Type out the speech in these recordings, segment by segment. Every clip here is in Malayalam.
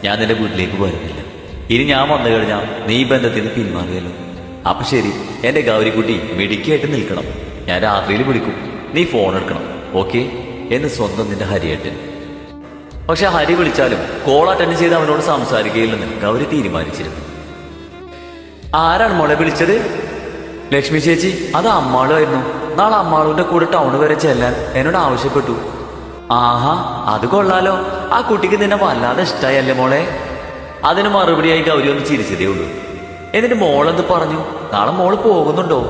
ഞാൻ നിന്റെ വീട്ടിലേക്ക് വരുന്നില്ല. ഇനി ഞാൻ വന്നു കഴിഞ്ഞാൽ നീ ബന്ധത്തിന് പിന്മാറിയല്ലോ. അപ്പൊ ശരി, എന്റെ ഗൗരിക്കുട്ടി മിടുക്കിയായിട്ട് നിൽക്കണം. ഞാൻ രാത്രിയിൽ വിളിക്കും, നീ ഫോൺ എടുക്കണം, ഓക്കെ എന്ന് സ്വന്തം നിന്റെ ഹരിയേട്ടൻ. പക്ഷെ ഹരി വിളിച്ചാലും കോൾ അറ്റൻഡ് ചെയ്ത് അവനോട് സംസാരിക്കുകയില്ലെന്ന് ഗൗരി തീരുമാനിച്ചിരുന്നു. ആരാണ് മോളെ വിളിച്ചത്? ലക്ഷ്മി ചേച്ചി, അത് അമ്മാളുമായിരുന്നു. നാളെ അമ്മാളുടെ കൂടെ ടൗൺ വരെ ചെല്ലാൻ എന്നോട് ആവശ്യപ്പെട്ടു. ആഹാ, അത് കൊള്ളാലോ. ആ കുട്ടിക്ക് നിന്നെ വല്ലാതെ ഇഷ്ടായല്ലേ മോളെ? അതിന് മറുപടിയായി ഗൗരി ഒന്ന് ചിരിച്ചതേ ഉള്ളൂ. എന്നിട്ട് മോളെന്ത് പറഞ്ഞു? നാളെ മോള് പോകുന്നുണ്ടോ?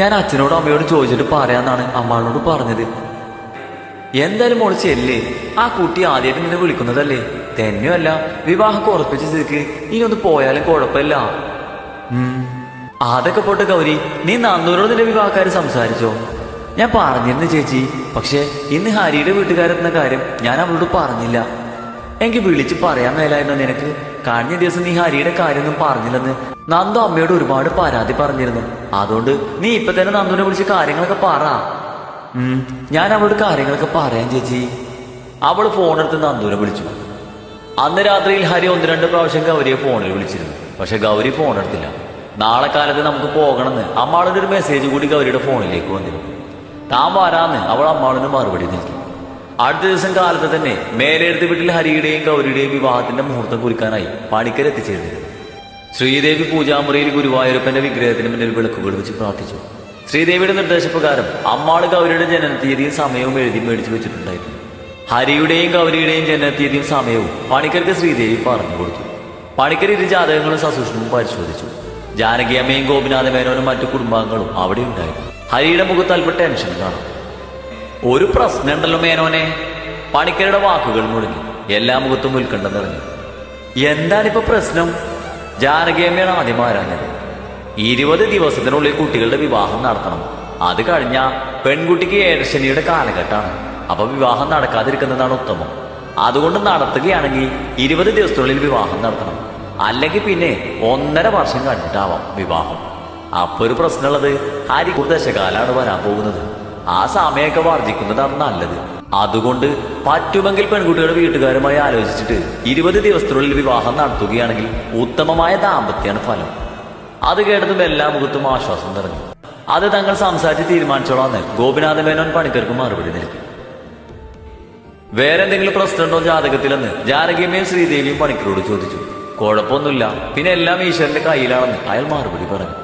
ഞാൻ അച്ഛനോടും അമ്മയോടും ചോദിച്ചിട്ട് പറയാന്നാണ് അമ്മാളിനോട് പറഞ്ഞത്. എന്തായാലും മോള് ചെല്ലേ. ആ കുട്ടി ആദ്യമായിട്ട് നിന്നെ വിളിക്കുന്നതല്ലേ. തന്നെയല്ല, വിവാഹം ഉറപ്പിച്ച സ്ഥിതിക്ക് ഇനി ഒന്ന് പോയാലും കുഴപ്പമില്ല. അതൊക്കെ പോട്ടെ ഗൗരി, നീ നന്ദൂരോട് നിന്റെ വിവാഹക്കാര് സംസാരിച്ചോ? ഞാൻ പറഞ്ഞിരുന്നു ചേച്ചി, പക്ഷെ ഇന്ന് ഹരിയുടെ വീട്ടുകാരെത്തുന്ന കാര്യം ഞാൻ അവളോട് പറഞ്ഞില്ല. എനിക്ക് വിളിച്ച് പറയാൻ മേലായിരുന്നു നിനക്ക്. കഴിഞ്ഞ ദിവസം നീ ഹരിയുടെ കാര്യമൊന്നും പറഞ്ഞില്ലെന്ന് നന്ദു അമ്മയോട് ഒരുപാട് പരാതി പറഞ്ഞിരുന്നു. അതുകൊണ്ട് നീ ഇപ്പൊ തന്നെ നന്ദുവിനെ വിളിച്ച് കാര്യങ്ങളൊക്കെ പറ. ഞാൻ അവളോട് കാര്യങ്ങളൊക്കെ പറയാൻ ചേച്ചി. അവള് ഫോണെടുത്ത് നന്ദുവിനെ വിളിച്ചു. അന്ന് രാത്രിയിൽ ഹരി 1-2 പ്രാവശ്യം ഗൗരിയെ ഫോണിൽ വിളിച്ചിരുന്നു. പക്ഷെ ഗൗരി ഫോൺ എടുത്തില്ല. നാളെ കാലത്ത് നമുക്ക് പോകണമെന്ന് അമ്മാളിന്റെ ഒരു മെസ്സേജ് കൂടി ഗൗരിയുടെ ഫോണിലേക്ക് വന്നിരുന്നു. താൻ വരാന്ന് അവൾ അമ്മാളിന് മറുപടി നൽകി. അടുത്ത ദിവസം കാലത്ത് തന്നെ മേലെടുത്ത് വീട്ടിൽ ഹരിയുടെയും ഗൗരിയുടെയും വിവാഹത്തിന്റെ മുഹൂർത്തം കുറിക്കാനായി പണിക്കർ എത്തിച്ചേർന്നിരുന്നു. ശ്രീദേവി പൂജാമുറിയിൽ ഗുരുവായൂരപ്പന്റെ വിഗ്രഹത്തിന് മുന്നിൽ വിളക്കുകൾ വെച്ച് പ്രാർത്ഥിച്ചു. ശ്രീദേവിയുടെ നിർദ്ദേശപ്രകാരം അമ്മാള് ഗൗരിയുടെ ജനനത്തീയതിയും സമയവും എഴുതി മേടിച്ചു വെച്ചിട്ടുണ്ടായിരുന്നു. ഹരിയുടെയും ഗൗരിയുടെയും ജനനത്തീയതിയും സമയവും പണിക്കർക്ക് ശ്രീദേവി പറഞ്ഞു കൊടുത്തു. പണിക്കർ ഇരു ജാതകങ്ങളും സസൂക്ഷ്മവും പരിശോധിച്ചു. ജാനകിയമ്മയും ഗോപിനാഥ മേനോനും മറ്റു കുടുംബാംഗങ്ങളും അവിടെ ഉണ്ടായിരുന്നു. ഹരിയുടെ മുഖത്ത് അല്പം ടെൻഷൻ കാണും. ഒരു പ്രശ്നമുണ്ടല്ലോ മേനോനെ. പണിക്കരുടെ വാക്കുകൾ മുടങ്ങി. എല്ലാ മുഖത്തും ഉത്കണ്ഠ നിറഞ്ഞു. എന്താണിപ്പോ പ്രശ്നം? ജാനകിയമ്മയാണ് ആദ്യം ആരാഞ്ഞത്. 20 ദിവസത്തിനുള്ളിൽ കുട്ടികളുടെ വിവാഹം നടത്തണം. അത് കഴിഞ്ഞാ പെൺകുട്ടിക്ക് ഏഴശനിയുടെ കാലഘട്ടമാണ്. അപ്പൊ വിവാഹം നടക്കാതിരിക്കുന്നതാണ് ഉത്തമം. അതുകൊണ്ട് നടത്തുകയാണെങ്കിൽ 20 ദിവസത്തിനുള്ളിൽ വിവാഹം നടത്തണം. അല്ലെങ്കിൽ പിന്നെ 1.5 വർഷം കഴിഞ്ഞിട്ടാവാം വിവാഹം. അപ്പൊ ഒരു പ്രശ്നമുള്ളത്, ഹരി ദശകാലാണ് വരാൻ പോകുന്നത്. ആ സമയമൊക്കെ വർജിക്കുന്നതാണ് നല്ലത്. അതുകൊണ്ട് പറ്റുമെങ്കിൽ പെൺകുട്ടികളുടെ വീട്ടുകാരുമായി ആലോചിച്ചിട്ട് 20 ദിവസത്തിനുള്ളിൽ വിവാഹം നടത്തുകയാണെങ്കിൽ ഉത്തമമായ ദാമ്പത്യമാണ് ഫലം. അത് കേട്ടതും എല്ലാ മുഖത്തും ആശ്വാസം നിറഞ്ഞു. അത് തങ്ങൾ സംസാരിച്ച് തീരുമാനിച്ചോളാന്ന് ഗോപിനാഥ മേനോൻ പണിക്കർക്ക് മറുപടി നൽകി. വേറെ എന്തെങ്കിലും പ്രശ്നമുണ്ടോ ജാതകത്തിലെന്ന് ജാനകിയമ്മയും ശ്രീദേവിയും പണിക്കരോട് ചോദിച്ചു. കുഴപ്പമൊന്നുമില്ല, പിന്നെ എല്ലാം ഈശ്വരന്റെ കയ്യിലാണെന്ന് അയാൾ മറുപടി പറഞ്ഞു.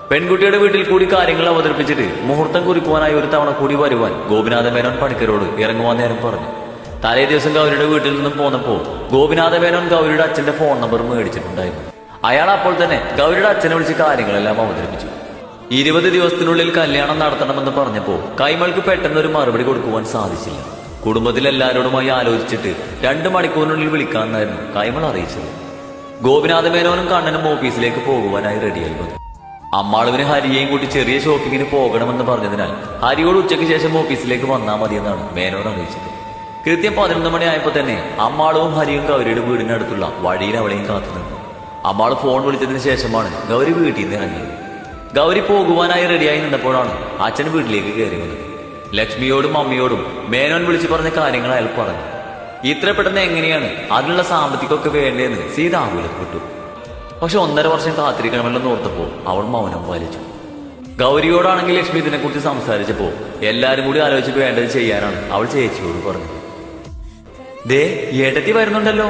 പെൺകുട്ടിയുടെ വീട്ടിൽ കൂടി കാര്യങ്ങൾ അവതരിപ്പിച്ചിട്ട് മുഹൂർത്തം കുറിക്കുവാനായി ഒരു തവണ കൂടി വരുവാൻ ഗോപിനാഥ മേനോൻ പണിക്കരോട് ഇറങ്ങുവാൻ നേരം പറഞ്ഞു. തലേ ദിവസം ഗൗരിയുടെ വീട്ടിൽ നിന്നും പോന്നപ്പോൾ ഗോപിനാഥ മേനോൻ ഗൗരിയുടെ അച്ഛന്റെ ഫോൺ നമ്പർ മേടിച്ചിട്ടുണ്ടായിരുന്നു. അയാൾ അപ്പോൾ തന്നെ ഗൗരിയുടെ അച്ഛനെ വിളിച്ച് കാര്യങ്ങളെല്ലാം അവതരിപ്പിച്ചു. 20 ദിവസത്തിനുള്ളിൽ കല്യാണം നടത്തണമെന്ന് പറഞ്ഞപ്പോൾ കൈമൾക്ക് പെട്ടെന്നൊരു മറുപടി കൊടുക്കുവാൻ സാധിച്ചില്ല. കുടുംബത്തിലെല്ലാവരോടുമായി ആലോചിച്ചിട്ട് 2 മണിക്കൂറിനുള്ളിൽ വിളിക്കാമെന്നായിരുന്നു കൈമൾ അറിയിച്ചത്. ഗോപിനാഥ മേനോനും കണ്ണനും ഓഫീസിലേക്ക് പോകുവാനായി റെഡിയായി വന്നു. അമ്മാളുവിന് ഹരിയെയും കൂട്ടി ചെറിയ ഷോപ്പിങ്ങിന് പോകണമെന്ന് പറഞ്ഞതിനാൽ ഹരിയോട് ഉച്ചയ്ക്ക് ശേഷം ഓഫീസിലേക്ക് വന്നാൽ മതിയെന്നാണ് മേനോൻ അറിയിച്ചത്. കൃത്യം 11 മണിയായപ്പോൾ തന്നെ അമ്മാളും ഹരിയും ഗൗരിയുടെ വീടിനടുത്തുള്ള വഴിയിൽ അവളെയും കാത്തുനിന്നു. അമ്മാള് ഫോൺ വിളിച്ചതിന് ശേഷമാണ് ഗൗരി വീട്ടിൽ നിന്ന് ഇറങ്ങിയത്. ഗൗരി പോകുവാനായി റെഡിയായി നിന്നപ്പോഴാണ് അച്ഛൻ വീട്ടിലേക്ക് കയറി വന്നത്. ലക്ഷ്മിയോടും അമ്മയോടും മേനോൻ വിളിച്ചു പറഞ്ഞ കാര്യങ്ങൾ അയാൾ പറഞ്ഞു. ഇത്ര പെട്ടെന്ന് എങ്ങനെയാണ് അതിനുള്ള സാമ്പത്തികമൊക്കെ വേണ്ടതെന്ന് സീത ആകുലപ്പെട്ടു. പക്ഷെ 1.5 വർഷം കാത്തിരിക്കണമെന്ന് ഓർത്തപ്പോൾ അവൾ മൗനം പാലിച്ചു. ഗൗരിയോടാണെങ്കിൽ ലക്ഷ്മി ഇതിനെക്കുറിച്ച് സംസാരിച്ചപ്പോൾ എല്ലാരും കൂടി ആലോചിച്ച് വേണ്ടത് ചെയ്യാനാണ് അവൾ ചേച്ചിയോട് പറഞ്ഞത്. ദേ ഏട്ടത്തി വരുന്നുണ്ടല്ലോ.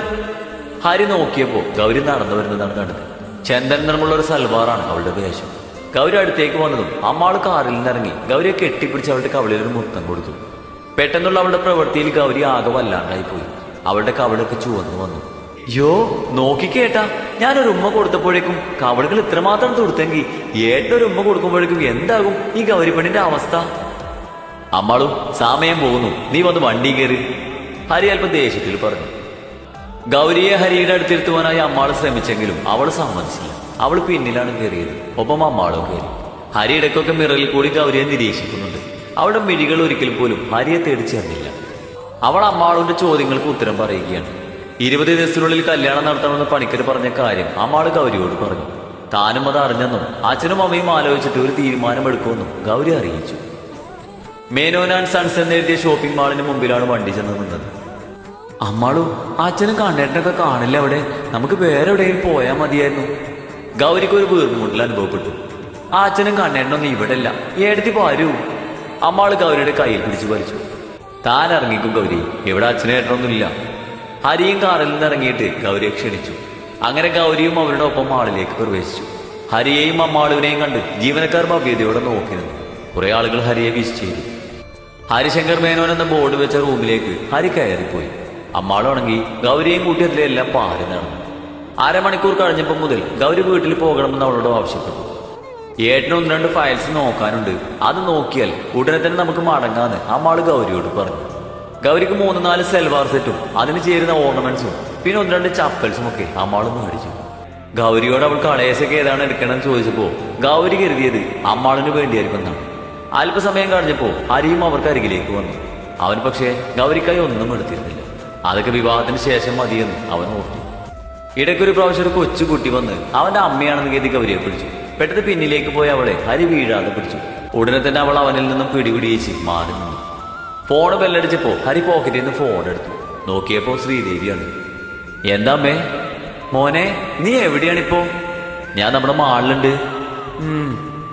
ഹരി നോക്കിയപ്പോ ഗൗരി നടന്നു വരുന്നതാണ് കണ്ടത്. ചന്ദൻ നിറമുള്ള ഒരു സൽവാറാണ് അവളുടെ വേഷം. ഗൗരി അടുത്തേക്ക് വന്നതും അമ്മാള് കാറിൽ നിന്നിറങ്ങി ഗൗരിയെ കെട്ടിപ്പിടിച്ച് അവളുടെ കവിളിൽ ഒരു മുത്തം കൊടുത്തു. പെട്ടെന്നുള്ള അവളുടെ പ്രവൃത്തിയിൽ ഗൗരി ആകെ വല്ലാണ്ടായി പോയി. അവളുടെ കവിളൊക്കെ ചുവന്നു വന്നു. യോ നോക്കിക്കേട്ടാ, ഞാനൊരു ഉമ്മ കൊടുത്തപ്പോഴേക്കും കവിളുകൾ ഇത്രമാത്രം തൊടുത്തെങ്കിൽ ഏട്ടൊരു ഉമ്മ കൊടുക്കുമ്പോഴേക്കും എന്താകും ഈ ഗൗരി പെണ്ണിന്റെ അവസ്ഥ? അമ്മാളും സമയം പോകുന്നു, നീ വന്ന് വണ്ടി കയറി, ഹരി അല്പം ദേഷ്യത്തിൽ പറഞ്ഞു. ഗൗരിയെ ഹരിയുടെ അടുത്തിരുത്തുവാനായി അമ്മാള് ശ്രമിച്ചെങ്കിലും അവൾ സമ്മതിച്ചില്ല. അവൾ പിന്നിലാണ് കയറിയത്. ഒപ്പം അമ്മാളും കയറി. ഹരി ഇടയ്ക്കൊക്കെ മിററിൽ കൂടി ഗൗരിയെ നിരീക്ഷിക്കുന്നുണ്ട്. അവളുടെ മിഴികൾ ഒരിക്കൽ പോലും ഹരിയെ തേടി ചേർന്നില്ല. അവൾ അമ്മാളുടെ ചോദ്യങ്ങൾക്ക് ഉത്തരം പറയുകയാണ്. 20 ദിവസത്തിനുള്ളിൽ കല്യാണം നടത്തണമെന്ന് പണിക്കർ പറഞ്ഞ കാര്യം അമ്മാള് ഗൗരിയോട് പറഞ്ഞു. താനും അത് അറിഞ്ഞെന്നും അച്ഛനും അമ്മയും ആലോചിച്ചിട്ട് ഒരു തീരുമാനമെടുക്കുമെന്നും ഗൗരി അറിയിച്ചു. മേനോൻ ആൻഡ് സൺസ് എന്നെഴുതിയ ഷോപ്പിംഗ് മാളിന് മുമ്പിലാണ് വണ്ടി ചെന്ന് നിന്നത്. അമ്മാളും അച്ഛനും കണ്ണേട്ടനൊക്കെ കാണില്ല അവിടെ, നമുക്ക് വേറെ എവിടെയും പോയാൽ മതിയായിരുന്നു. ഗൗരിക്ക് ഒരു വീർമുട്ടൽ അനുഭവപ്പെട്ടു. ആ അച്ഛനും കണ്ണേട്ടനൊന്നും ഇവിടെ ഇല്ല, ഏടത്തി പോരൂ. അമ്മാള് ഗൗരിയുടെ കയ്യിൽ പിടിച്ചു വലിച്ചു. താൻ ഇറങ്ങിക്കും ഗൗരി, ഇവിടെ അച്ഛനും ഏട്ടനൊന്നുമില്ല. ഹരിയും കാറിൽ നിന്ന് ഇറങ്ങിയിട്ട് ഗൗരിയെ ക്ഷണിച്ചു. അങ്ങനെ ഗൗരിയും അവരുടെ ഒപ്പം മാളിലേക്ക് പ്രവേശിച്ചു. ഹരിയെയും അമ്മാളുവിനെയും കണ്ട് ജീവനക്കാർ ഭവ്യതയോടെ നോക്കി നിന്നു. കുറെ ആളുകൾ ഹരിയെ വിഷ് ചെയ്തു. ഹരിശങ്കർ മേനോൻ എന്ന ബോർഡ് വെച്ച റൂമിലേക്ക് ഹരി കയറിപ്പോയി. അമ്മാളാണെങ്കിൽ ഗൗരിയെയും കൂട്ടി അതിലെല്ലാം പാറി നടന്നു. അരമണിക്കൂർ കഴിഞ്ഞപ്പോൾ മുതൽ ഗൗരി വീട്ടിൽ പോകണമെന്ന് അവളോട് ആവശ്യപ്പെട്ടു. ഏട്ടന് 1-2 ഫയൽസ് നോക്കാനുണ്ട്, അത് നോക്കിയാൽ ഉടനെ തന്നെ നമുക്ക് മടങ്ങാന്ന് അമ്മാള് ഗൗരിയോട് പറഞ്ഞു. ഗൗരിക്ക് 3-4 സെൽവാർ സെറ്റും അതിന് ചേരുന്ന ഓർണമെന്റ്സും പിന്നെ 1-2 ചപ്പൽസും ഒക്കെ അമ്മാള് മേടിച്ചു. ഗൗരിയോട് അവൾ കളേശൊക്കെ ഏതാണ് എടുക്കണമെന്ന് ചോദിച്ചപ്പോ ഗൗരി കരുതിയത് അമ്മാളിന് വേണ്ടിയായിരിക്കും എന്നാണ്. അല്പസമയം കഴിഞ്ഞപ്പോ ഹരിയും അവർക്ക് അരികിലേക്ക് വന്നു. അവൻ പക്ഷേ ഗൗരിക്കായി ഒന്നും എടുത്തിരുന്നില്ല. അതൊക്കെ വിവാഹത്തിന് ശേഷം മതിയെന്ന് അവൻ ഓർത്തു. ഇടയ്ക്കൊരു പ്രാവശ്യം ഒരു കൊച്ചുകുട്ടി വന്ന് അവന്റെ അമ്മയാണെന്ന് കരുതി ഗൗരിയെ പിടിച്ചു. പെട്ടെന്ന് പിന്നിലേക്ക് പോയി അവളെ ഹരി വീഴാതെ പിടിച്ചു. ഉടനെ തന്നെ അവൾ അവനിൽ നിന്നും പിടിപിടിയിച്ച് മാറി നിന്നു. ഫോണ് ബെല്ലടിച്ചപ്പോ ഹരി പോക്കറ്റിൽ നിന്ന് ഫോൺ എടുത്തു. നോക്കിയപ്പോ ശ്രീദേവിയാണ്. എന്താ അമ്മേ? മോനെ, നീ എവിടെയാണിപ്പോ? ഞാൻ നമ്മുടെ മാളിലുണ്ട്.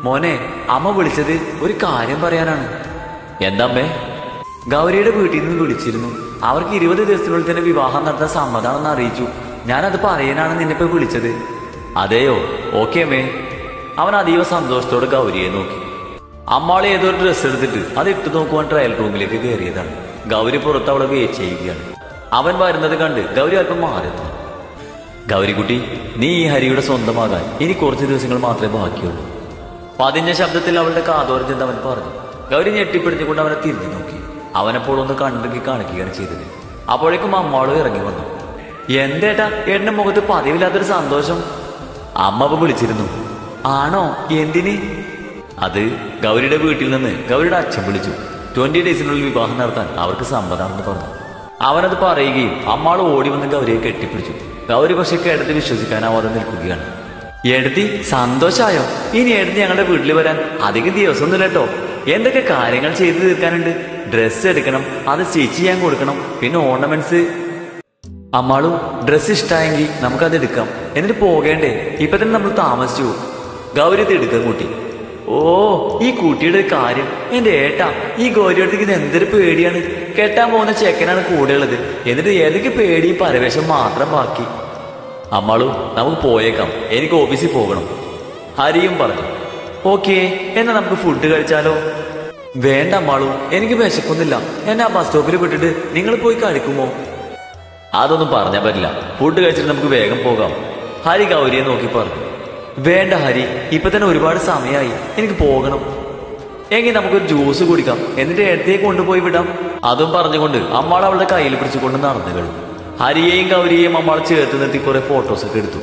മോനെ, അമ്മ വിളിച്ചത് ഒരു കാര്യം പറയാനാണ്. എന്താ അമ്മേ? ഗൗരിയുടെ വീട്ടിൽ നിന്ന് വിളിച്ചിരുന്നു. അവർക്ക് 20 ദിവസത്തിനുള്ളിൽ തന്നെ വിവാഹം നടത്താൻ സമ്മതമാണെന്ന് അറിയിച്ചു. ഞാനത് പറയാനാണ് നിന്നെപ്പോ വിളിച്ചത്. അതെയോ? ഓക്കെ അമ്മേ. അവൻ അതീവ സന്തോഷത്തോടെ ഗൗരിയെ നോക്കി. അമ്മാളെ ഏതൊരു ഡ്രസ്സ് എടുത്തിട്ട് അത് ഇട്ടു നോക്കുവാൻ ട്രയൽ റൂമിലേക്ക് കയറിയതാണ്. ഗൗരി പുറത്ത് അവളെ വെയിറ്റ് ചെയ്യുകയാണ്. അവൻ വരുന്നത് കണ്ട് ഗൗരി അല്പം മാറി നിന്നു. ഗൗരിക്കുട്ടി, നീ ഈ ഹരിയുടെ സ്വന്തമാകാൻ ഇനി കുറച്ച് ദിവസങ്ങൾ മാത്രമേ ബാക്കിയുള്ളൂ. പതിഞ്ഞ ശബ്ദത്തിൽ അവളുടെ കാതോർജെന്ന് അവൻ പറഞ്ഞു. ഗൗരി ഞെട്ടിപ്പിടിച്ചുകൊണ്ട് അവനെ തിരിഞ്ഞു നോക്കി. അവനെപ്പോൾ ഒന്ന് കണ്ടെങ്കിൽ കാണിക്കുകയാണ് ചെയ്തത്. അപ്പോഴേക്കും അമ്മാളും ഇറങ്ങി വന്നു. എന്തേട്ടാ ഏട്ടന്റെ മുഖത്ത് പതിവില്ലാത്തൊരു സന്തോഷം? അമ്മ വിളിച്ചിരുന്നു. ആണോ? എന്തിന്? അത് ഗൗരിയുടെ വീട്ടിൽ നിന്ന് ഗൗരിയുടെ അച്ഛൻ വിളിച്ചു. 20 ഡേയ്സിനുള്ളിൽ വിവാഹം നടത്താൻ അവർക്ക് സമ്മതമാണെന്ന് പറഞ്ഞു. അവനത് പറയുകയും അമ്മാള് ഓടി വന്ന് ഗൗരിയെ കെട്ടിപ്പിടിച്ചു. ഗൗരി പക്ഷെ കേടത്തി വിശ്വസിക്കാനാവാതെ നിൽക്കുകയാണ്. എടുത്തി സന്തോഷായോ? ഇനി എടുത്തി ഞങ്ങളുടെ വീട്ടിൽ വരാൻ അധികം ദിവസമൊന്നുമില്ല കേട്ടോ. എന്തൊക്കെ കാര്യങ്ങൾ ചെയ്തു തീർക്കാനുണ്ട്. ഡ്രസ്സ് എടുക്കണം, അത് സ്റ്റിച്ച് ചെയ്യാൻ കൊടുക്കണം, പിന്നെ ഓർണമെന്റ്സ്. അമ്മാളും ഡ്രസ്സ് ഇഷ്ടമായെങ്കിൽ നമുക്കത് എടുക്കാം, എന്നിട്ട് പോകേണ്ടേ? ഇപ്പൊ തന്നെ നമ്മൾ താമസിച്ചു. ഗൗരി എടുക്കാൻ കൂട്ടി. ഓ, ഈ കുട്ടിയുടെ കാര്യം എന്റെ ഏട്ടാ, ഈ ഗൗരിയോടത്തേക്ക് ഇത് എന്തൊരു പേടിയാണ്. കെട്ടാൻ പോകുന്ന ചെക്കനാണ് കൂടെ ഉള്ളത്, എന്നിട്ട് ഏതൊക്കെ പേടിയും പരവേശം മാത്രം ബാക്കി. അമ്മാളു, നമുക്ക് പോയേക്കാം, എനിക്ക് ഓഫീസിൽ പോകണം. ഹരിയും പറഞ്ഞു. ഓക്കെ, എന്നാ നമുക്ക് ഫുഡ് കഴിച്ചാലോ? വേണ്ട അമ്മാളു, എനിക്ക് വിശക്കൊന്നുമില്ല. എന്നെ ആ ബസ് സ്റ്റോപ്പിൽ വിട്ടിട്ട് നിങ്ങൾ പോയി കഴിക്കുമോ? അതൊന്നും പറഞ്ഞാൽ പറ്റില്ല. ഫുഡ് കഴിച്ചിട്ട് നമുക്ക് വേഗം പോകാം. ഹരി ഗൗരിയെ നോക്കി പറഞ്ഞു. വേണ്ട ഹരി, ഇപ്പൊ തന്നെ ഒരുപാട് സമയമായി, എനിക്ക് പോകണം. എങ്കിൽ നമുക്കൊരു ജ്യൂസ് കുടിക്കാം, എന്നിട്ട് ഏടത്തിയെ കൊണ്ടുപോയി വിടാം. അതും പറഞ്ഞുകൊണ്ട് അമ്മാൾ അവളുടെ കയ്യിൽ പിടിച്ചുകൊണ്ട് നടന്നു കഴിഞ്ഞു. ഹരിയെയും ഗൗരിയെയും അമ്മാൾ ചേർത്ത് നിർത്തി കുറെ ഫോട്ടോസൊക്കെ എടുത്തു.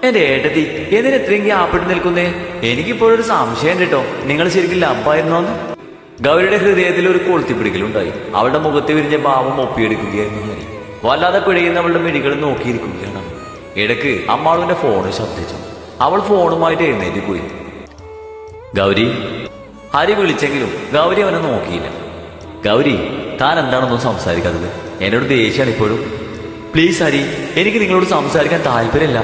എന്റെ ഏട്ടത്തി എന്തിന് ഇത്രയും ഗ്യാപ്പിട്ട് നിൽക്കുന്നേ? എനിക്കിപ്പോഴൊരു സംശയം കേട്ടോ, നിങ്ങൾ ശരിക്കും ലബ്ബായിരുന്നോന്ന്? ഗൗരിയുടെ ഹൃദയത്തിൽ ഒരു കൊളുത്തിപ്പിടിക്കലുണ്ടായി. അവളുടെ മുഖത്ത് വിരിഞ്ഞ ഭാവം ഒപ്പിയെടുക്കുകയായിരുന്നു ഹരി. വല്ലാതെ പിഴയുന്ന അവളുടെ മിഴികൾ നോക്കിയിരിക്കുകയാണ്. ഇടയ്ക്ക് അമ്മാളുവിന്റെ ഫോണ് ശബ്ദിച്ചു. അവൾ ഫോണുമായിട്ട് എഴുന്നേറ്റ് പോയി. ഗൗരി, ഹരി വിളിച്ചെങ്കിലും ഗൗരി അവനെ നോക്കിയില്ല. ഗൗരി, താൻ എന്താണെന്നും സംസാരിക്കാത്തത്? എന്നോട് ദേഷ്യമാണ് ഇപ്പോഴും. പ്ലീസ് ഹരി, എനിക്ക് നിങ്ങളോട് സംസാരിക്കാൻ താല്പര്യമില്ല.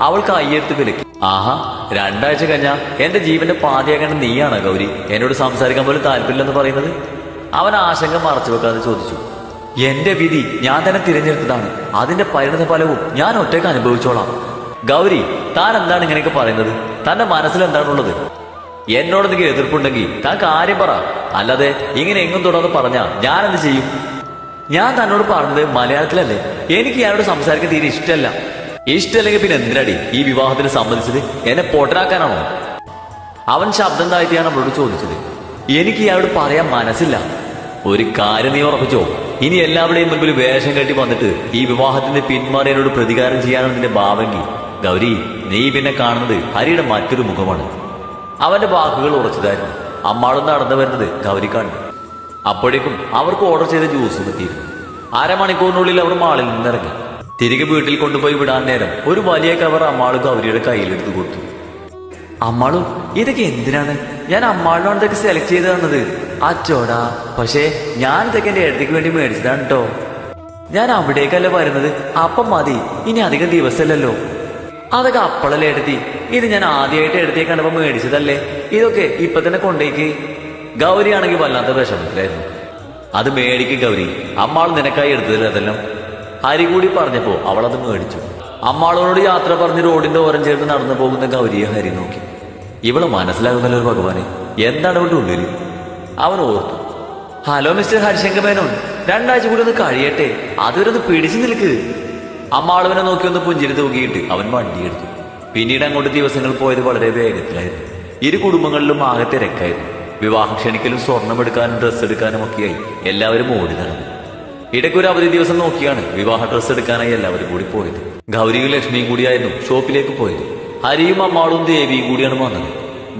അവൾ കൈയെടുത്ത് വിലക്കി. ആഹാ, 2 ആഴ്ച കഴിഞ്ഞാ എന്റെ ജീവന്റെ പാതിയാകേണ്ട നീയാണ് ഗൗരി എന്നോട് സംസാരിക്കാൻ പോലും താല്പര്യമില്ലെന്ന് പറയുന്നത്? അവൻ ആശങ്ക മറച്ചു വെക്കാതെ ചോദിച്ചു. എന്റെ വിധി ഞാൻ തന്നെ തിരഞ്ഞെടുത്തതാണ്, അതിന്റെ പരിണത ഫലവും ഞാൻ ഒറ്റയ്ക്ക് അനുഭവിച്ചോളാം. ഗൗരി, താൻ എന്താണ് ഇങ്ങനെയൊക്കെ പറയുന്നത്? തന്റെ മനസ്സിൽ എന്താണുള്ളത്? എന്നോടെന്തെങ്കിലും എതിർപ്പുണ്ടെങ്കിൽ താൻ കാര്യം പറ, അല്ലാതെ ഇങ്ങനെ എങ്ങും തുടർന്ന് പറഞ്ഞാ ഞാൻ എന്ത് ചെയ്യും? ഞാൻ തന്നോട് പറഞ്ഞത് മലയാളത്തിലല്ലേ. എനിക്ക് ഞാനോട് സംസാരിക്കാൻ തീരെ ഇഷ്ടമല്ല. ഇഷ്ടമല്ലെങ്കിൽ പിന്നെ എന്തിനാടി ഈ വിവാഹത്തിന് സംബന്ധിച്ചത്? എന്നെ പൊട്ടനാക്കാനാണോ? അവൻ ശബ്ദം താഴ്ത്തിയാണ് അവളോട് ചോദിച്ചത്. എനിക്ക് ഇയാളോട് പറയാൻ മനസ്സില്ല. ഒരു കാര്യം നീ ഉറപ്പിച്ചോ, ഇനി എല്ലാവരുടെയും മുൻപിൽ വേഷം കെട്ടി വന്നിട്ട് ഈ വിവാഹത്തിന്റെ പിന്മാറിയനോട് പ്രതികാരം ചെയ്യാനാണ് നിന്റെ ഭാവമെങ്കിൽ ഗൗരി, നീ പിന്നെ കാണുന്നത് ഹരിയുടെ മറ്റൊരു മുഖമാണ്. അവന്റെ വാക്കുകൾ ഉറച്ചതായിരുന്നു. അമ്മാളും നടന്നു വരുന്നത് ഗൗരി കണ്ടു. അപ്പോഴേക്കും അവർക്ക് ഓർഡർ ചെയ്ത ജ്യൂസ് എത്തിയിരുന്നു. 1/2 മണിക്കൂറിനുള്ളിൽ അവർ മാളിൽ നിന്നിറങ്ങി. തിരികെ വീട്ടിൽ കൊണ്ടുപോയി വിടാൻ നേരം ഒരു വലിയ കവർ അമ്മാള് ഗൗരിയുടെ കയ്യിലെടുത്ത് കൊടുത്തു. അമ്മാളു, ഇതൊക്കെ എന്തിനാണ്? ഞാൻ അമ്മാളിനോട് ഇതൊക്കെ സെലക്ട് ചെയ്ത് തന്നത്. അച്ചോടാ, പക്ഷേ ഞാൻ ഇതൊക്കെ എന്റെ ഏടത്തേക്ക് വേണ്ടി മേടിച്ചതാണ് കേട്ടോ. ഞാൻ അവിടേക്കല്ല വരുന്നത്, അപ്പം മതി, ഇനി അധികം ദിവസമല്ലല്ലോ. അതൊക്കെ അപ്പളല്ലേ എടുത്തി, ഇത് ഞാൻ ആദ്യമായിട്ട് എടുത്തേ കണ്ടപ്പോ മേടിച്ചതല്ലേ, ഇതൊക്കെ ഇപ്പൊ തന്നെ കൊണ്ടേക്ക്. ഗൗരിയാണെങ്കിൽ വല്ലാത്ത വിഷമത്തിലായിരുന്നു. അത് മേടിക്ക് ഗൗരി, അമ്മാൾ നിനക്കായി എടുത്തതിൽ അതെല്ലാം. ഹരി കൂടി പറഞ്ഞപ്പോ അവളത് മേടിച്ചു. അമ്മാളോട് യാത്ര പറഞ്ഞ് റോഡിന്റെ ഓരം ചേർന്ന് നടന്നു പോകുന്ന ഗൗരിയെ ഹരി നോക്കി. ഇവള് മനസ്സിലാകുന്നല്ലോ ഭഗവാനെ, എന്താണ് അവളുടെ ഉള്ളില്? അവൻ ഓർത്തു. ഹലോ മിസ്റ്റർ ഹരിശങ്കർ മേനോൻ, 2 ആഴ്ച കൂടി ഒന്ന് കഴിയട്ടെ, അതുവരെ ഒന്ന് പിടിച്ചു നിൽക്ക്. അമ്മാളുവിനെ നോക്കി ഒന്ന് പുഞ്ചിരി തൂക്കിയിട്ട് അവൻ വണ്ടിയെടുത്തു. പിന്നീട് അങ്ങോട്ട് ദിവസങ്ങൾ പോയത് വളരെ വേഗത്തിലായിരുന്നു. ഇരു കുടുംബങ്ങളിലും ആകെ തിരക്കായിരുന്നു. വിവാഹം ക്ഷണിക്കലും സ്വർണം എടുക്കാനും ഡ്രസ്സ് എടുക്കാനും ഒക്കെയായി എല്ലാവരും ഓടി നടന്നു. ഇടയ്ക്കൊരു അവധി ദിവസം നോക്കിയാണ് വിവാഹ ഡ്രസ്സ് എടുക്കാനായി എല്ലാവരും കൂടി പോയത്. ഗൗരിയും ലക്ഷ്മിയും കൂടിയായിരുന്നു ഷോപ്പിലേക്ക് പോയത്. ഹരിയും അമ്മാളും ദേവിയും കൂടിയാണ് വന്നത്.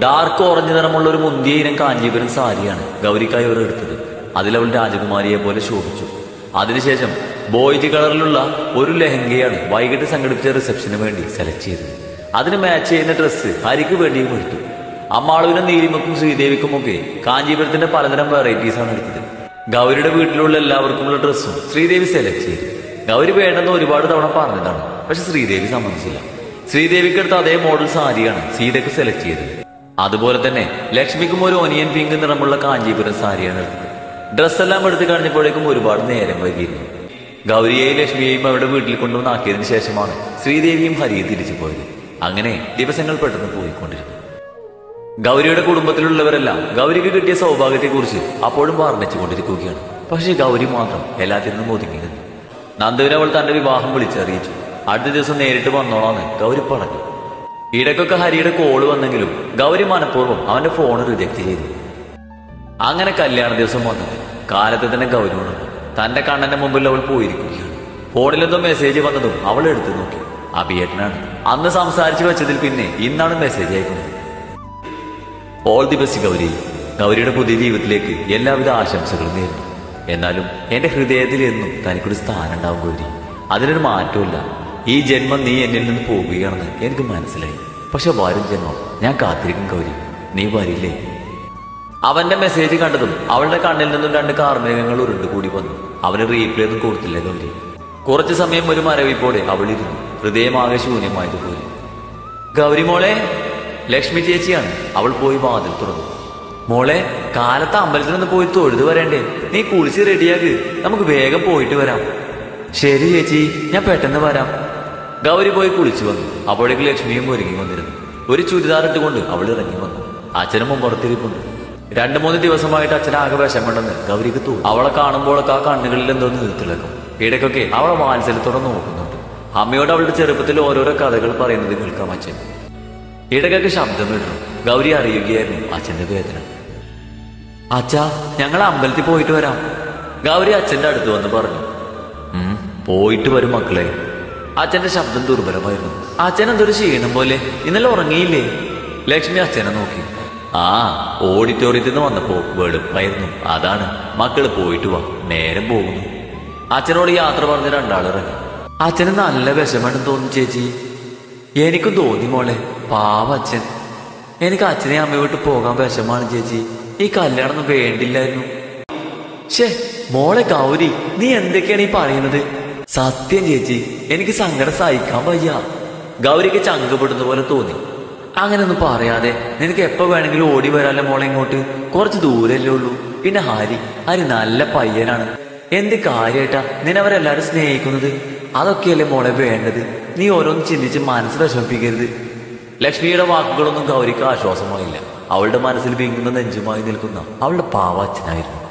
ഡാർക്ക് ഓറഞ്ച് നിറമുള്ള ഒരു മുന്തിയ ഇനം കാഞ്ചീപുരം സാരിയാണ് ഗൗരിക്കായി അവർ എടുത്തത്. അതിലവൾ രാജകുമാരിയെ പോലെ ശോഭിച്ചു. അതിനുശേഷം ബോയ്ജ് കളറിലുള്ള ഒരു ലെഹങ്കയാണ് വൈകിട്ട് സംഘടിപ്പിച്ച റിസപ്ഷന് വേണ്ടി സെലക്ട് ചെയ്തത്. അതിന് മാച്ച് ചെയ്യുന്ന ഡ്രസ്സ് ഹരിക്ക് വേണ്ടിയും എടുത്തു. അമ്മാളുവിനും നീലിമക്കും ശ്രീദേവിക്കും ഒക്കെ കാഞ്ചീപുരത്തിന്റെ പലതരം വെറൈറ്റീസാണ് എടുത്തത്. ഗൗരിയുടെ വീട്ടിലുള്ള എല്ലാവർക്കുമുള്ള ഡ്രസ്സും ശ്രീദേവി സെലക്ട് ചെയ്തു. ഗൗരി വേണ്ടെന്ന് ഒരുപാട് തവണ പറഞ്ഞതാണ്, പക്ഷെ ശ്രീദേവി സമ്മതിച്ചില്ല. ശ്രീദേവിക്ക് എടുത്ത അതേ മോഡൽ സാരിയാണ് സീതയ്ക്ക് സെലക്ട് ചെയ്തത്. അതുപോലെ തന്നെ ലക്ഷ്മിക്കും ഒരു ഒനിയൻ പിങ്ക് നിറമുള്ള കാഞ്ചീപുരം സാരിയാണ് എടുത്തത്. ഡ്രസ്സെല്ലാം എടുത്ത് കഴിഞ്ഞപ്പോഴേക്കും ഒരുപാട് നേരം വൈകിയിരുന്നു. ഗൗരിയെയും ലക്ഷ്മിയെയും അവരുടെ വീട്ടിൽ കൊണ്ടുവന്നാക്കിയതിനു ശേഷമാണ് ശ്രീദേവിയും ഹരിയും തിരിച്ചു പോയത്. അങ്ങനെ ദിവസങ്ങൾ പെട്ടെന്ന് പോയിക്കൊണ്ടിരുന്നു. ഗൗരിയുടെ കുടുംബത്തിലുള്ളവരെല്ലാം ഗൗരിക്ക് കിട്ടിയ സൗഭാഗ്യത്തെക്കുറിച്ച് അപ്പോഴും വർണ്ണിച്ചുകൊണ്ടിരിക്കുകയാണ്. പക്ഷേ ഗൗരി മാത്രം എല്ലാത്തിൽ നിന്നും ഒതുങ്ങി നിന്നു. നന്ദുവിനെ അവൾ തന്റെ വിവാഹം വിളിച്ചറിയിച്ചു. അടുത്ത ദിവസം നേരിട്ട് വന്നോളാന്ന് ഗൗരി പറഞ്ഞു. ഇടയ്ക്കൊക്കെ ഹരിയുടെ കോള് വന്നെങ്കിലും ഗൗരി മനഃപൂർവ്വം അവന്റെ ഫോൺ റിജക്ട് ചെയ്തു. അങ്ങനെ കല്യാണ ദിവസം വന്നത് കാലത്ത് തന്നെ ഗൗരി ഉണർന്നു. തന്റെ കണ്ണന്റെ മുമ്പിൽ അവൾ പോയിരിക്കുകയാണ്. ഫോണിലെന്തോ മെസ്സേജ് വന്നതും അവൾ എടുത്തു നോക്കി. അഭിയേട്ടനാണ്. അന്ന് സംസാരിച്ചു വെച്ചതിൽ പിന്നെ ഇന്നാണ് മെസ്സേജ് അയക്കുന്നത്. All the best Gauri. ഗൗരിയുടെ പുതിയ ജീവിതത്തിലേക്ക് എല്ലാവിധ ആശംസകളും നേരുന്നു. എന്നാലും എന്റെ ഹൃദയത്തിൽ എന്നും തനിക്കൊരു സ്ഥാനം ഉണ്ടാവും ഗൗരി. അതിനൊരു മാറ്റമില്ല. ഈ ജന്മം നീ എന്നിൽ നിന്ന് പോകുകയാണെന്ന് എനിക്ക് മനസ്സിലായി. പക്ഷെ വരും ജന്മം ഞാൻ കാത്തിരിക്കും ഗൗരി. നീ വരില്ലേ? അവന്റെ മെസ്സേജ് കണ്ടതും അവളുടെ കണ്ണിൽ നിന്നും 2 കാർമേഘങ്ങൾ ഉരുണ്ടുകൂടി വന്നു. അവന് റീപ്ലേ ഒന്നും കൊടുത്തില്ല ഗൗരി. കുറച്ചു സമയം ഒരു മരവിപ്പോടെ അവളിരുന്നു. ഹൃദയമാകെ ശൂന്യമായതുപോലെ. ഗൗരി മോളെ, ലക്ഷ്മി ചേച്ചിയാണ്. അവൾ പോയി വാതിൽ തുറന്നു. മോളെ, കാലത്ത് അമ്പലത്തിലൊന്ന് പോയി തൊഴുതു വരണ്ടേ? നീ കുളിച്ച് റെഡിയാക്ക്, നമുക്ക് വേഗം പോയിട്ട് വരാം. ശരി ചേച്ചി, ഞാൻ പെട്ടെന്ന് വരാം. ഗൗരി പോയി കുളിച്ചു വന്നു. അപ്പോഴേക്ക് ലക്ഷ്മിയും ഒരുങ്ങി വന്നിരുന്നു. ഒരു ചുരിദാർ ഇട്ടുകൊണ്ട് അവൾ ഇറങ്ങി വന്നു. അച്ഛനും മുമ്പുറത്തിരിപ്പുണ്ട്. 2-3 ദിവസമായിട്ട് അച്ഛനാകെ വിഷമുണ്ടെന്ന് ഗൗരിക്ക് തോന്നി. അവളെ കാണുമ്പോഴൊക്കെ ആ കണ്ണുകളിൽ എന്തോ നീർത്തിളക്കും. ഇടയ്ക്കൊക്കെ അവളെ വാത്സല്യത്തോടെ നോക്കുന്നുണ്ട്. അമ്മയോട് അവളുടെ ചെറുപ്പത്തിൽ ഓരോരോ കഥകൾ പറയുന്നത് കേൾക്കാം അച്ഛൻ. ഇടയ്ക്കൊക്കെ ശബ്ദം ഇടണം. ഗൗരി അറിയുകയായിരുന്നു അച്ഛന്റെ വേദന. അച്ഛാ, ഞങ്ങൾ അമ്പലത്തിൽ പോയിട്ട് വരാം. ഗൗരി അച്ഛന്റെ അടുത്ത് വന്ന് പറഞ്ഞു. പോയിട്ട് വരും മക്കളെ. അച്ഛന്റെ ശബ്ദം ദുർബലമായിരുന്നു. അച്ഛൻ എന്തൊരു ക്ഷീണം പോലെ, ഇന്നലെ ഉറങ്ങിയില്ലേ? ലക്ഷ്മി അച്ഛനെ നോക്കി. ആ, ഓഡിറ്റോറിയത്തിൽ നിന്ന് വന്നപ്പോ വെളുപ്പായിരുന്നു, അതാണ്. മക്കള് പോയിട്ട് വാ, നേരം പോകുന്നു. അച്ഛനോട് യാത്ര പറഞ്ഞ് 2 ആൾ ഇറങ്ങി. അച്ഛന് നല്ല വിഷമമുണ്ടെന്ന് തോന്നി ചേച്ചി. എനിക്കും തോന്നി മോളെ, പാവ അച്ഛൻ. എനിക്ക് അച്ഛനെ അമ്മയെ വിട്ട് പോകാൻ വിഷമാണ് ചേച്ചി. ഈ കല്യാണം വേണ്ടില്ലായിരുന്നു. ഷേ മോളെ ഗൗരി, നീ എന്തൊക്കെയാണ് ഈ പറയുന്നത്? സത്യം ചേച്ചി, എനിക്ക് സങ്കടം സഹിക്കാൻ വയ്യ. ഗൗരിക്ക് ചങ്കപ്പെടുന്ന പോലെ തോന്നി. അങ്ങനെയൊന്നും പറയാതെ നിനക്ക് എപ്പോ വേണമെങ്കിലും ഓടി വരാല്ലേ മോളെ ഇങ്ങോട്ട്. കുറച്ച് ദൂരല്ലേ ഉള്ളൂ. പിന്നെ ഹരി നല്ല പയ്യനാണ്. എന്ത് കാര്യമായിട്ടാ നിന്നവരെല്ലാരും സ്നേഹിക്കുന്നത്? അതൊക്കെയല്ലേ മോളെ വേണ്ടത്. നീ ഓരോന്ന് ചിന്തിച്ച് മനസ്സ് വിഷമിപ്പിക്കരുത്. ലക്ഷ്മിയുടെ വാക്കുകളൊന്നും ഗൗരിക്ക് ആശ്വാസമായില്ല. അവളുടെ മനസ്സിൽ വിങ്ങുന്ന നെഞ്ചുമായി നിൽക്കുന്ന അവളുടെ പാവ അച്ഛനായിരുന്നു.